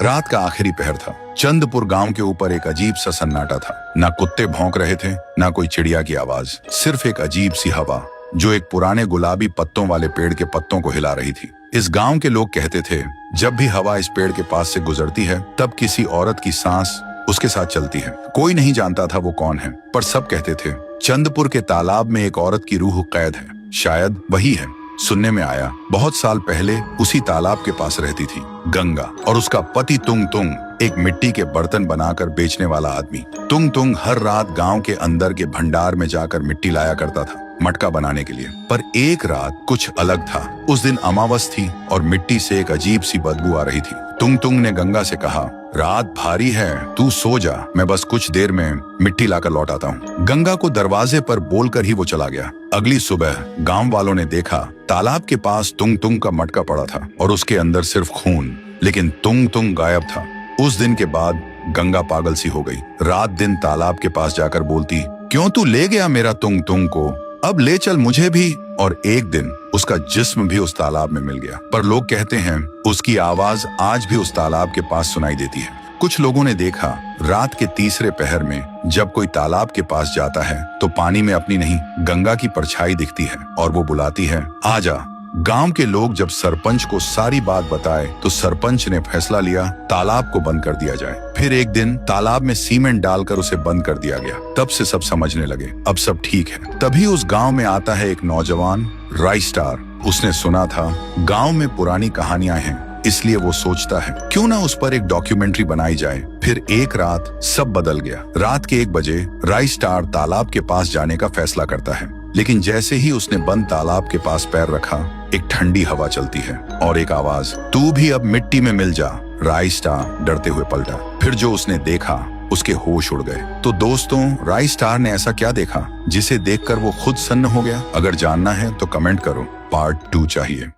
रात का आखिरी पहर था। चंदपुर गांव के ऊपर एक अजीब सा सन्नाटा था। ना कुत्ते भौंक रहे थे, ना कोई चिड़िया की आवाज, सिर्फ एक अजीब सी हवा जो एक पुराने गुलाबी पत्तों वाले पेड़ के पत्तों को हिला रही थी। इस गांव के लोग कहते थे, जब भी हवा इस पेड़ के पास से गुजरती है तब किसी औरत की सांस उसके साथ चलती है। कोई नहीं जानता था वो कौन है, पर सब कहते थे चंदपुर के तालाब में एक औरत की रूह कैद है, शायद वही है। सुनने में आया बहुत साल पहले उसी तालाब के पास रहती थी गंगा और उसका पति तुंग तुंग, एक मिट्टी के बर्तन बनाकर बेचने वाला आदमी। तुंग तुंग हर रात गांव के अंदर के भंडार में जाकर मिट्टी लाया करता था मटका बनाने के लिए। पर एक रात कुछ अलग था। उस दिन अमावस थी और मिट्टी से एक अजीब सी बदबू आ रही थी। तुंग तुंग ने गंगा से कहा, रात भारी है, तू सो जा, मैं बस कुछ देर में मिट्टी लाकर लौट आता हूँ। गंगा को दरवाजे पर बोलकर ही वो चला गया। अगली सुबह गांव वालों ने देखा तालाब के पास तुंग तुंग का मटका पड़ा था और उसके अंदर सिर्फ खून, लेकिन तुंग तुंग गायब था। उस दिन के बाद गंगा पागल सी हो गई। रात दिन तालाब के पास जाकर बोलती, क्यों तू ले गया मेरा तुंग तुंग को, अब ले चल मुझे भी। और एक दिन उसका जिस्म भी उस तालाब में मिल गया। पर लोग कहते हैं उसकी आवाज आज भी उस तालाब के पास सुनाई देती है। कुछ लोगों ने देखा रात के तीसरे पहर में जब कोई तालाब के पास जाता है तो पानी में अपनी नहीं गंगा की परछाई दिखती है और वो बुलाती है, आजा। गांव के लोग जब सरपंच को सारी बात बताए तो सरपंच ने फैसला लिया तालाब को बंद कर दिया जाए। फिर एक दिन तालाब में सीमेंट डालकर उसे बंद कर दिया गया। तब से सब समझने लगे अब सब ठीक है। तभी उस गांव में आता है एक नौजवान राई स्टार। उसने सुना था गांव में पुरानी कहानियां हैं, इसलिए वो सोचता है क्यों ना उस पर एक डॉक्यूमेंट्री बनाई जाए। फिर एक रात सब बदल गया। रात के 1 बजे राई स्टार तालाब के पास जाने का फैसला करता है, लेकिन जैसे ही उसने बंद तालाब के पास पैर रखा एक ठंडी हवा चलती है और एक आवाज, तू भी अब मिट्टी में मिल जा। राई स्टार डरते हुए पलटा। फिर जो उसने देखा उसके होश उड़ गए। तो दोस्तों, राई स्टार ने ऐसा क्या देखा जिसे देखकर वो खुद सन्न हो गया? अगर जानना है तो कमेंट करो, पार्ट 2 चाहिए।